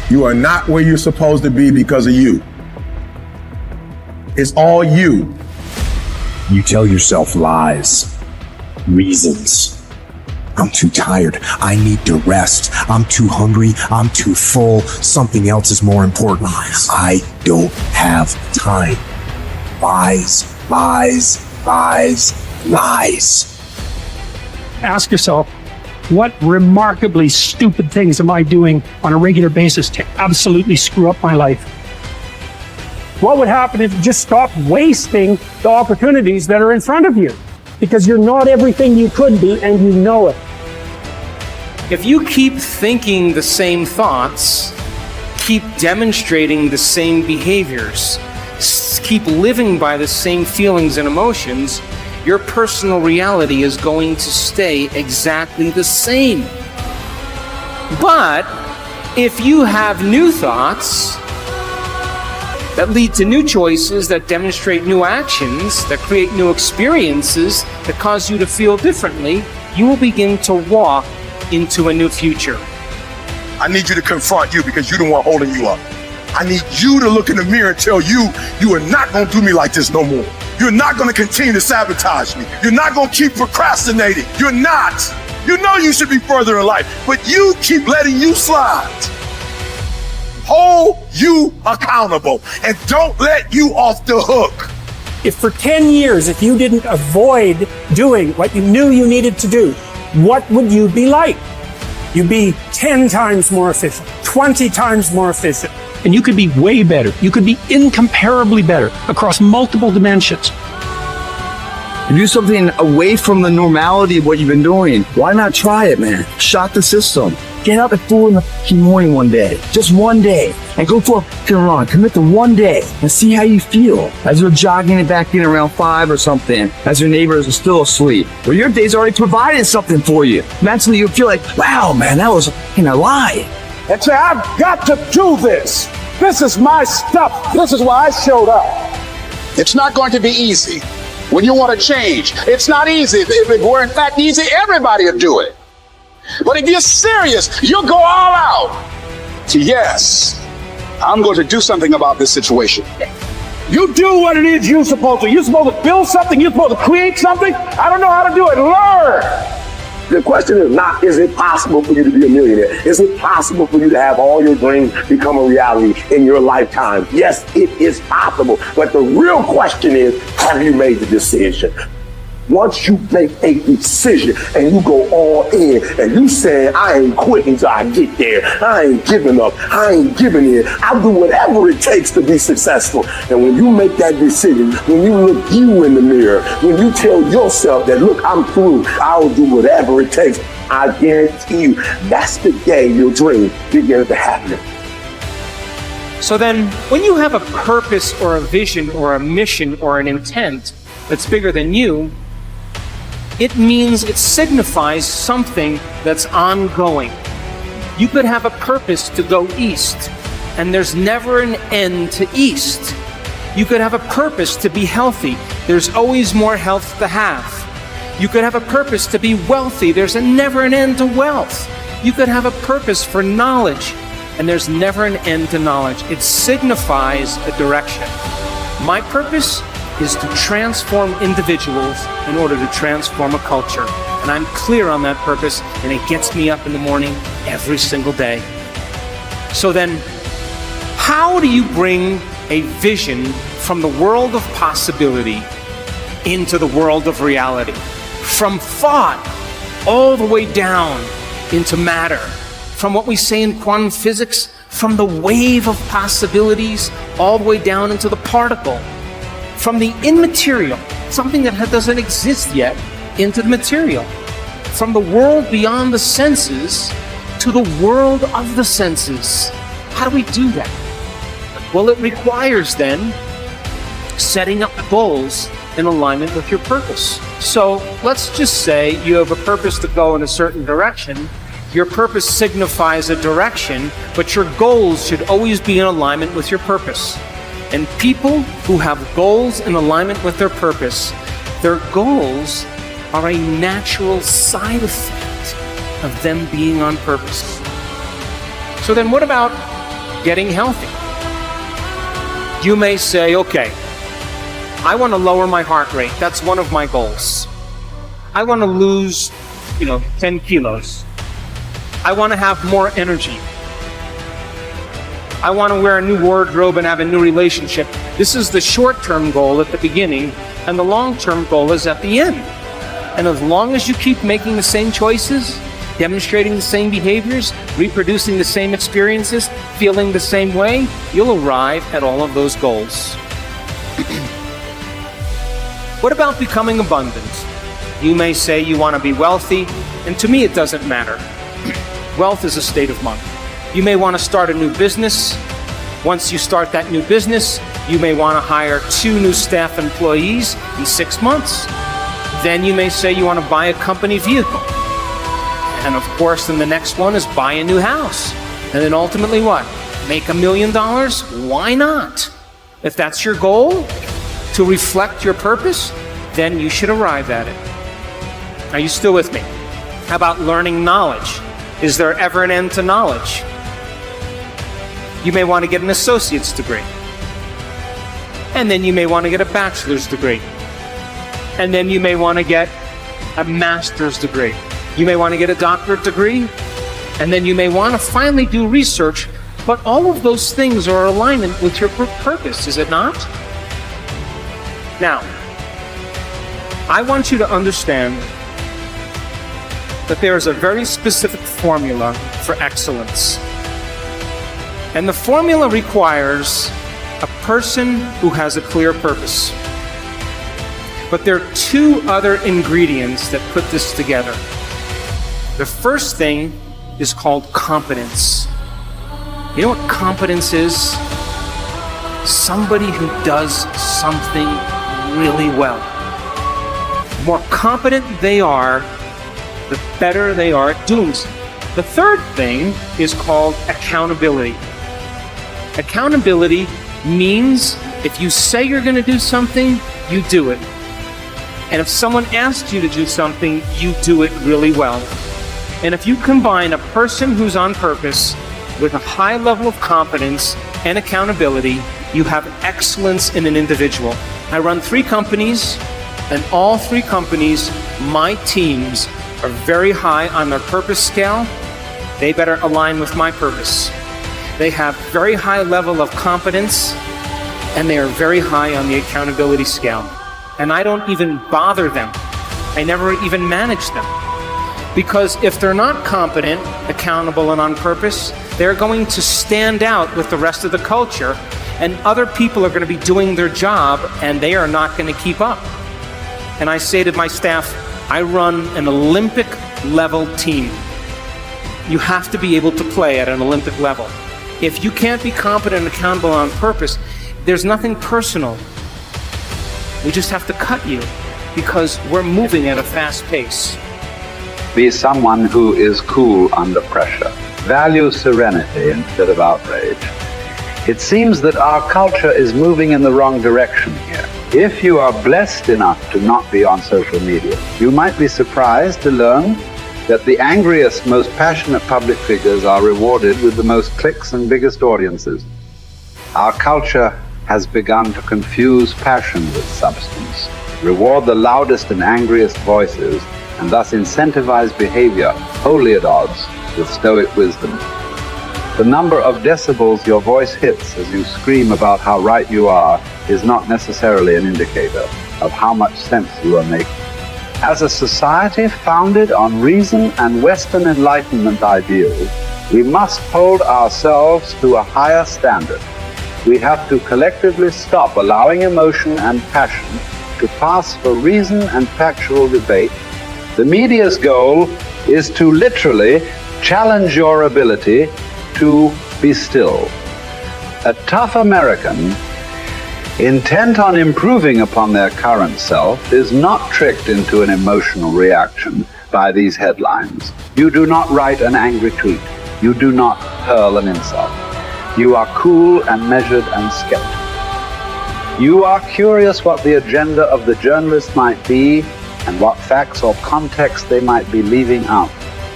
You are not where you're supposed to be because of you. It's all you. You tell yourself lies, reasons. I'm too tired. I need to rest. I'm too hungry. I'm too full. Something else is more important. I don't have time. Lies, lies, lies, lies. Ask yourself, what remarkably stupid things am I doing on a regular basis to absolutely screw up my life? What would happen if you just stopped wasting the opportunities that are in front of you? Because you're not everything you could be, and you know it. If you keep thinking the same thoughts, keep demonstrating the same behaviors, keep living by the same feelings and emotions, your personal reality is going to stay exactly the same. But if you have new thoughts that lead to new choices, that demonstrate new actions, that create new experiences, that cause you to feel differently, you will begin to walk into a new future. I need you to confront you because you're the one holding you up. I need you to look in the mirror and tell you, you are not going to do me like this no more. You're not going to continue to sabotage me. You're not going to keep procrastinating. You're not. You know you should be further in life, but you keep letting you slide. Hold you accountable and don't let you off the hook. If for 10 years, if you didn't avoid doing what you knew you needed to do, what would you be like? You'd be 10 times more efficient, 20 times more efficient. And you could be way better. You could be incomparably better across multiple dimensions. Do something away from the normality of what you've been doing. Why not try it, man? Shock the system. Get up at 4 in the morning one day, just one day, and go for a run. Commit to one day and see how you feel as you're jogging it back in around 5 or something, as your neighbors are still asleep. Well, your day's already provided something for you. Mentally, you feel like, wow, man, that was a lie. And say, I've got to do this. This is my stuff. This is why I showed up. It's not going to be easy when you want to change. It's not easy. If it were in fact easy, everybody would do it. But if you're serious, you'll go all out. So yes, I'm going to do something about this situation. You do what it is you're supposed to. You're supposed to build something. You're supposed to create something. I don't know how to do it. Learn. The question is not, is it possible for you to be a millionaire? Is it possible for you to have all your dreams become a reality in your lifetime? Yes, it is possible. But the real question is, have you made the decision? Once you make a decision and you go all in and you say, I ain't quitting till I get there. I ain't giving up. I ain't giving in. I'll do whatever it takes to be successful. And when you make that decision, when you look you in the mirror, when you tell yourself that, look, I'm through, I'll do whatever it takes, I guarantee you, that's the day your dream begins to happen. So then, when you have a purpose or a vision or a mission or an intent that's bigger than you, it means it signifies something that's ongoing. You could have a purpose to go east, and there's never an end to east. You could have a purpose to be healthy. There's always more health to have. You could have a purpose to be wealthy. There's never an end to wealth. You could have a purpose for knowledge, and there's never an end to knowledge. It signifies a direction. My purpose is to transform individuals in order to transform a culture. And I'm clear on that purpose, and it gets me up in the morning every single day. So then, how do you bring a vision from the world of possibility into the world of reality? From thought all the way down into matter. From what we say in quantum physics, from the wave of possibilities all the way down into the particle. From the immaterial, something that doesn't exist yet, into the material. From the world beyond the senses to the world of the senses. How do we do that? Well, it requires then setting up goals in alignment with your purpose. So let's just say you have a purpose to go in a certain direction. Your purpose signifies a direction, but your goals should always be in alignment with your purpose. And people who have goals in alignment with their purpose, their goals are a natural side effect of them being on purpose. So then what about getting healthy. You may say, okay, I want to lower my heart rate. That's one of my goals. I want to lose, 10 kilos. I want to have more energy. I want to wear a new wardrobe and have a new relationship. This is the short-term goal at the beginning, and the long-term goal is at the end. And as long as you keep making the same choices, demonstrating the same behaviors, reproducing the same experiences, feeling the same way, you'll arrive at all of those goals. What about becoming abundant? You may say you want to be wealthy, and to me it doesn't matter. Wealth is a state of mind. You may want to start a new business. Once you start that new business, you may want to hire 2 new staff employees in 6 months. Then you may say you want to buy a company vehicle. And of course, then the next one is buy a new house. And then ultimately what? Make $1 million? Why not? If that's your goal, to reflect your purpose, then you should arrive at it. Are you still with me? How about learning knowledge? Is there ever an end to knowledge? You may want to get an associate's degree. And then you may want to get a bachelor's degree. And then you may want to get a master's degree. You may want to get a doctorate degree. And then you may want to finally do research. But all of those things are in alignment with your purpose, is it not? Now, I want you to understand that there is a very specific formula for excellence. And the formula requires a person who has a clear purpose. But there are 2 other ingredients that put this together. The first thing is called competence. You know what competence is? Somebody who does something really well. The more competent they are, the better they are at doing so. The third thing is called accountability. Accountability means if you say you're going to do something, you do it. And if someone asks you to do something, you do it really well. And if you combine a person who's on purpose with a high level of competence and accountability, you have excellence in an individual. I run 3 companies, and all 3 companies, my teams are very high on their purpose scale. They better align with my purpose. They have very high level of competence, and they are very high on the accountability scale. And I don't even bother them. I never even manage them. Because if they're not competent, accountable, and on purpose, they're going to stand out with the rest of the culture, and other people are going to be doing their job, and they are not going to keep up. And I say to my staff, I run an Olympic level team. You have to be able to play at an Olympic level. If you can't be competent and accountable on purpose, there's nothing personal. We just have to cut you because we're moving at a fast pace. Be someone who is cool under pressure. Value serenity instead of outrage. It seems that our culture is moving in the wrong direction here. If you are blessed enough to not be on social media, you might be surprised to learn that the angriest, most passionate public figures are rewarded with the most clicks and biggest audiences. Our culture has begun to confuse passion with substance, reward the loudest and angriest voices, and thus incentivize behavior wholly at odds with stoic wisdom. The number of decibels your voice hits as you scream about how right you are is not necessarily an indicator of how much sense you are making. As a society founded on reason and Western Enlightenment ideals, we must hold ourselves to a higher standard. We have to collectively stop allowing emotion and passion to pass for reason and factual debate. The media's goal is to literally challenge your ability to be still. A tough American, intent on improving upon their current self, is not tricked into an emotional reaction by these headlines. You do not write an angry tweet. You do not hurl an insult. You are cool and measured and skeptical. You are curious what the agenda of the journalist might be and what facts or context they might be leaving out.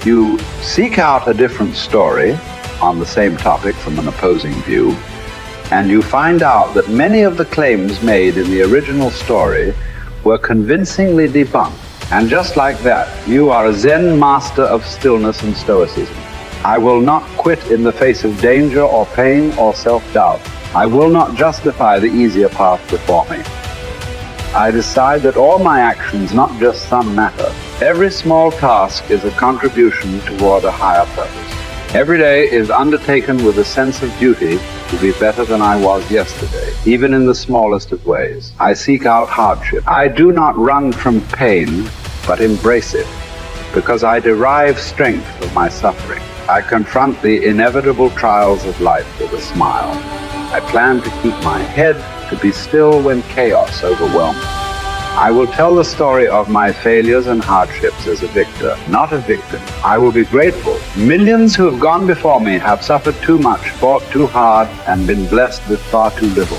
You seek out a different story, on the same topic from an opposing view, and you find out that many of the claims made in the original story were convincingly debunked. And just like that, you are a Zen master of stillness and stoicism. I will not quit in the face of danger or pain or self-doubt. I will not justify the easier path before me. I decide that all my actions, not just some matter. Every small task is a contribution toward a higher purpose. Every day is undertaken with a sense of duty to be better than I was yesterday, even in the smallest of ways. I seek out hardship. I do not run from pain, but embrace it, because I derive strength from my suffering. I confront the inevitable trials of life with a smile. I plan to keep my head to be still when chaos overwhelms me. I will tell the story of my failures and hardships as a victor, not a victim. I will be grateful. Millions who have gone before me have suffered too much, fought too hard, and been blessed with far too little.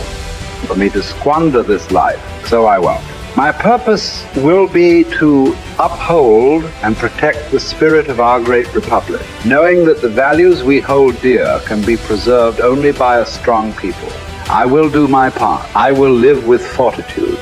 For me to squander this life, so I won't. My purpose will be to uphold and protect the spirit of our great republic, knowing that the values we hold dear can be preserved only by a strong people. I will do my part. I will live with fortitude.